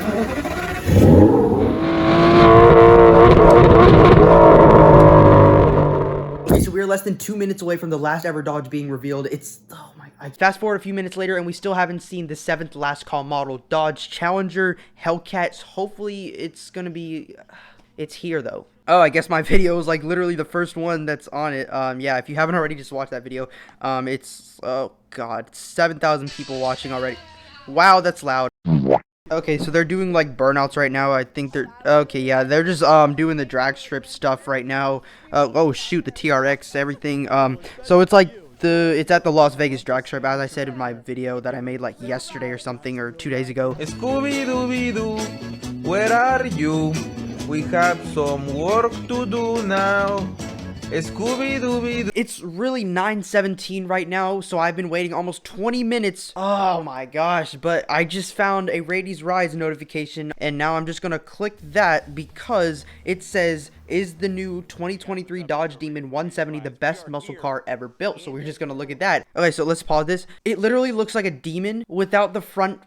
Okay, so we're less than 2 minutes away from the last ever Dodge being revealed. It's, oh my, I fast forward a few minutes later and we still haven't seen the 7th last call model, Dodge Challenger Hellcat. Hopefully it's gonna be, it's here though. Oh, I guess my video is like literally the first one that's on it. Yeah, if you haven't already, just watch that video. It's, oh god, 7,000 people watching already. Wow, that's loud. Okay, so they're doing like burnouts right now. I think they're okay. Yeah, they're just doing the drag strip stuff right now. Oh shoot, the TRX, everything. So it's like it's at the Las Vegas drag strip, as I said in my video that I made like yesterday or something, or 2 days ago. Scooby-Dooby-Doo, where are you? We have some work to do now. Scooby-Dooby-Doo. It's really 9:17 right now, so I've been waiting almost 20 minutes. Oh my gosh, but I just found a Rady's Rise notification, and now I'm just gonna click that because it says, is the new 2023 Dodge Demon 170 the best muscle car ever built? So we're just gonna look at that. Okay, so let's pause this. It literally looks like a Demon without the front.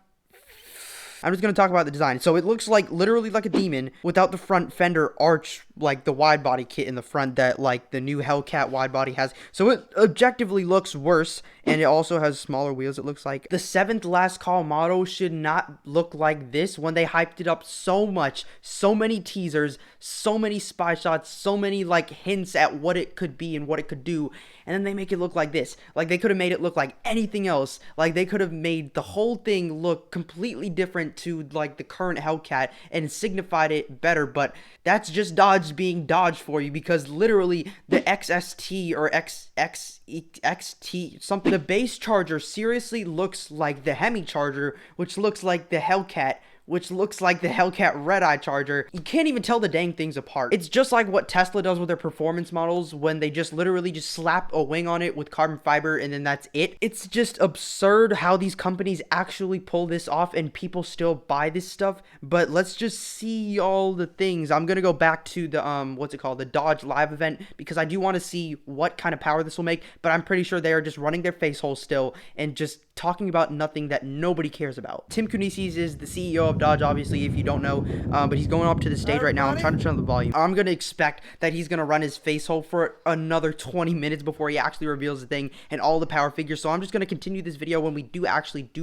I'm just going to talk about the design. So it looks like literally like a Demon without the front fender arch, like the wide body kit in the front that like the new Hellcat wide body has. So it objectively looks worse, and it also has smaller wheels, it looks like. The 7th last call model should not look like this when they hyped it up so much. So many teasers, so many spy shots, so many like hints at what it could be and what it could do. And then they make it look like this. Like they could have made it look like anything else. Like they could have made the whole thing look completely different to like the current Hellcat and signified it better. But that's just Dodge being Dodge for you, because literally the XST or XT something, the base Charger seriously looks like the Hemi Charger, which looks like the Hellcat, which looks like the Hellcat Red-Eye Charger. You can't even tell the dang things apart. It's just like what Tesla does with their performance models when they just literally just slap a wing on it with carbon fiber and then that's it. It's just absurd how these companies actually pull this off and people still buy this stuff. But let's just see all the things. I'm gonna go back to the what's it called, the Dodge live event, because I do want to see what kind of power this will make, but I'm pretty sure they are just running their face holes still and just talking about nothing that nobody cares about. Tim Kunisis is the CEO of Dodge, obviously, if you don't know, but he's going up to the stage right now. I'm trying to turn up the volume. I'm going to expect that he's going to run his face hole for another 20 minutes before he actually reveals the thing and all the power figures. So I'm just going to continue this video when we do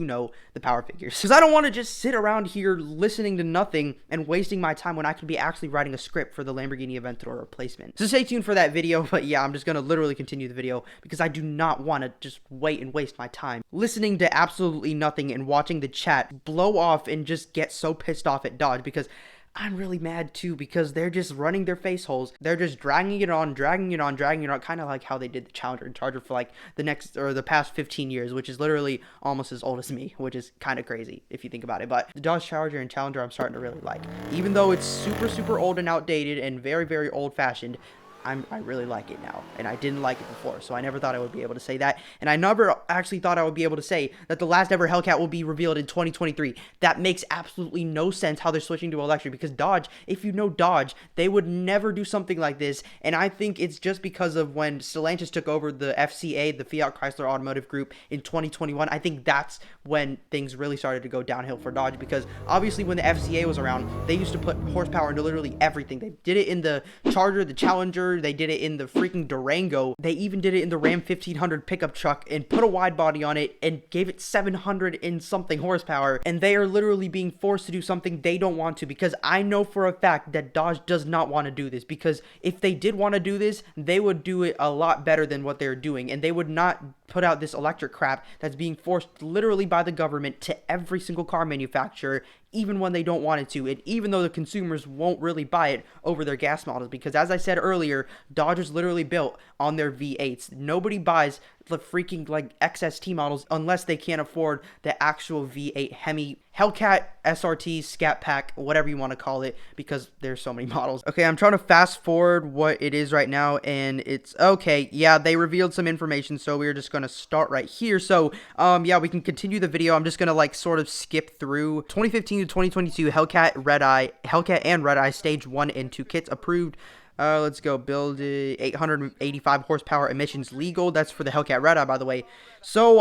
know the power figures, because I don't want to just sit around here listening to nothing and wasting my time when I could be actually writing a script for the Lamborghini Aventador replacement. So stay tuned for that video. But yeah, I'm just going to literally continue the video because I do not want to just wait and waste my time listening to absolutely nothing and watching the chat blow off and just get so pissed off at Dodge, because I'm really mad too, because they're just running their face holes. They're just dragging it on, kind of like how they did the Challenger and Charger for like the past 15 years, which is literally almost as old as me, which is kind of crazy if you think about it. But the Dodge Charger and Challenger I'm starting to really like. Even though it's super old and outdated and very old fashioned, I really like it now, and I didn't like it before, so I never thought I would be able to say that, and I never actually thought I would be able to say that the last ever Hellcat will be revealed in 2023. That makes absolutely no sense how they're switching to electric, because Dodge, if you know Dodge, they would never do something like this, and I think it's just because of when Stellantis took over the FCA, the Fiat Chrysler Automotive Group, in 2021. I think that's when things really started to go downhill for Dodge, because obviously when the FCA was around, they used to put horsepower into literally everything. They did it in the Charger, the Challenger, they did it in the freaking Durango. They even did it in the Ram 1500 pickup truck and put a wide body on it and gave it 700 and something horsepower. And they are literally being forced to do something they don't want to, because I know for a fact that Dodge does not want to do this, because if they did want to do this, they would do it a lot better than what they're doing, and they would not put out this electric crap that's being forced literally by the government to every single car manufacturer, even when they don't want it to, and even though the consumers won't really buy it over their gas models, because as I said earlier, Dodge is literally built on their V8s. Nobody buys the freaking like XST models unless they can't afford the actual V8 Hemi, Hellcat, SRT, Scat Pack, whatever you want to call it, because there's so many models. Okay, I'm trying to fast forward what it is right now, and it's okay. Yeah, they revealed some information, so we're just going to start right here. So yeah, we can continue the video. I'm just going to like sort of skip through 2015 to 2022 Hellcat and Red-Eye stage 1 and 2 kits approved. Let's go. Build 885 horsepower, emissions legal. That's for the Hellcat Red-Eye, by the way. So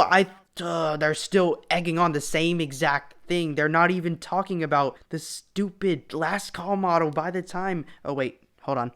they're still egging on the same exact thing. They're not even talking about the stupid last call model by the time. Oh, wait, hold on.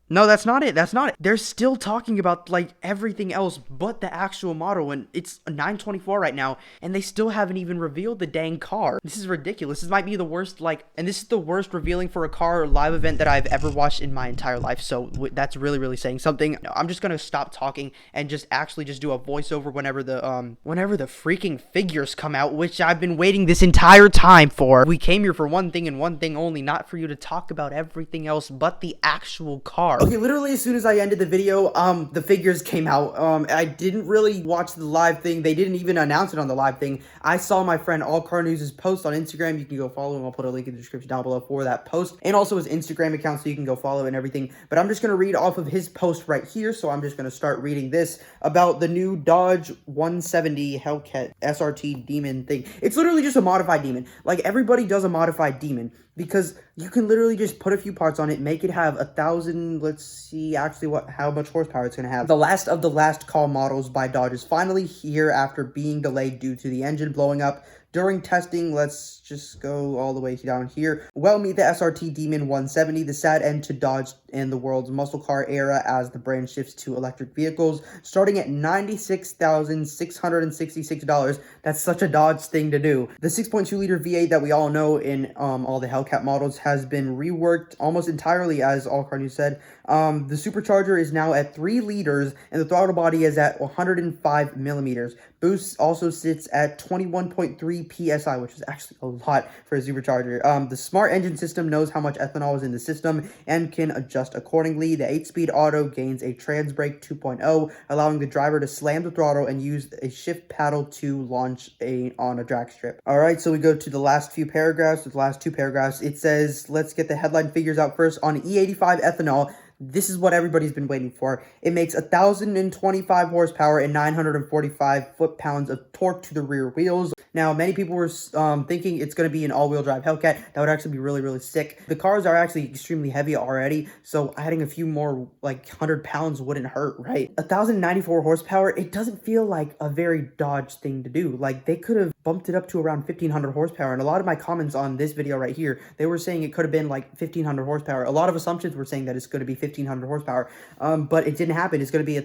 No, that's not it. That's not it. They're still talking about like everything else but the actual model, and it's 924 right now, and they still haven't even revealed the dang car. This is ridiculous. This might be the worst, and this is the worst revealing for a car live event that I've ever watched in my entire life. So that's really, really saying something. No, I'm just gonna stop talking and just actually just do a voiceover whenever the freaking figures come out, which I've been waiting this entire time for. We came here for one thing and one thing only, not for you to talk about everything else but the actual car. Okay, literally as soon as I ended the video, the figures came out. I didn't really watch the live thing. They didn't even announce it on the live thing. I saw my friend All Car News' post on Instagram. You can go follow him. I'll put a link in the description down below for that post, and also his Instagram account, so you can go follow and everything. But I'm just going to read off of his post right here, so I'm just going to start reading this about the new Dodge 170 Hellcat SRT Demon thing. It's literally just a modified Demon. Like, everybody does a modified Demon, because you can literally just put a few parts on it, make it have 1,000, let's see actually how much horsepower it's going to have. The last of the last call models by Dodge is finally here after being delayed due to the engine blowing up during testing. Let's just go all the way down here. Well, meet the SRT Demon 170, the sad end to Dodge and the world's muscle car era as the brand shifts to electric vehicles, starting at $96,666. That's such a Dodge thing to do. The 6.2-liter V8 that we all know in all the Hellcat models has been reworked almost entirely, as All Car News said. The supercharger is now at 3 liters, and the throttle body is at 105 millimeters. Boost also sits at 21.3 PSI, which is actually a lot for a supercharger. The smart engine system knows how much ethanol is in the system and can adjust accordingly. The 8-speed auto gains a trans brake 2.0, allowing the driver to slam the throttle and use a shift paddle to launch on a drag strip. All right, so we go to the last few paragraphs. The last 2 paragraphs, it says, let's get the headline figures out first. On E85 ethanol, this is what everybody's been waiting for. It makes 1,025 horsepower and 945 foot-pounds of torque to the rear wheels. Now, many people were thinking it's going to be an all-wheel drive Hellcat. That would actually be really, really sick. The cars are actually extremely heavy already, so adding a few more, like, 100 pounds wouldn't hurt, right? 1,094 horsepower, it doesn't feel like a very Dodge thing to do. Like, they could have bumped it up to around 1,500 horsepower, and a lot of my comments on this video right here, they were saying it could have been, like, 1,500 horsepower. A lot of assumptions were saying that it's going to be 1,500 horsepower, but it didn't happen. It's going to be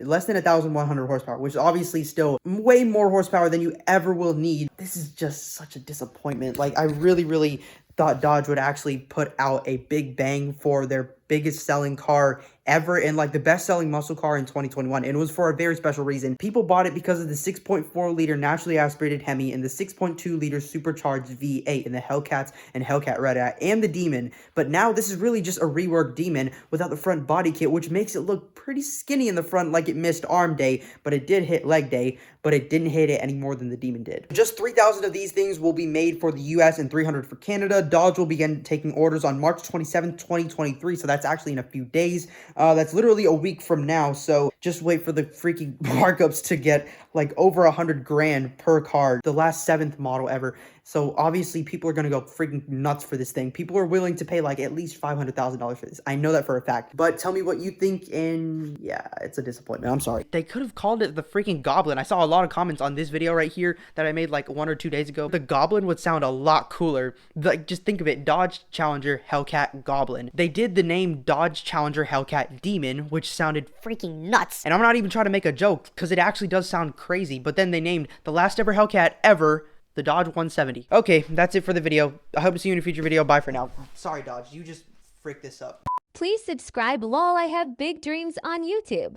less than 1,100 horsepower, which is obviously still way more horsepower than you ever will need. This is just such a disappointment. Like, I really, really thought Dodge would actually put out a big bang for their biggest selling car ever, and like the best selling muscle car in 2021, and it was for a very special reason. People bought it because of the 6.4-liter naturally aspirated Hemi and the 6.2-liter supercharged V8 in the Hellcats and Hellcat Red Eye and the Demon. But now this is really just a reworked Demon without the front body kit, which makes it look pretty skinny in the front, like it missed arm day, but it did hit leg day, but it didn't hit it any more than the Demon did. Just 3,000 of these things will be made for the US and 300 for Canada. Dodge will begin taking orders on March 27th, 2023, so that's actually in a few days. That's literally a week from now, so just wait for the freaking markups to get like over 100 grand per car, the last 7th model ever. So obviously people are going to go freaking nuts for this thing. People are willing to pay like at least $500,000 for this. I know that for a fact. But tell me what you think, and yeah, it's a disappointment. I'm sorry. They could have called it the freaking Goblin. I saw a lot of comments on this video right here that I made like 1 or 2 days ago. The Goblin would sound a lot cooler. Like, just think of it. Dodge Challenger Hellcat Goblin. They did the name Dodge Challenger Hellcat Demon, which sounded freaking nuts. And I'm not even trying to make a joke, because it actually does sound crazy. But then they named the last ever Hellcat ever the Dodge 170. Okay, that's it for the video. I hope to see you in a future video. Bye for now. Sorry, Dodge. You just freaked this up. Please subscribe. Lol, I have big dreams on YouTube.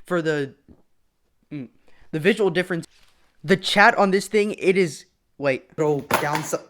For the visual difference, the chat on this thing, it is... Wait. Downside...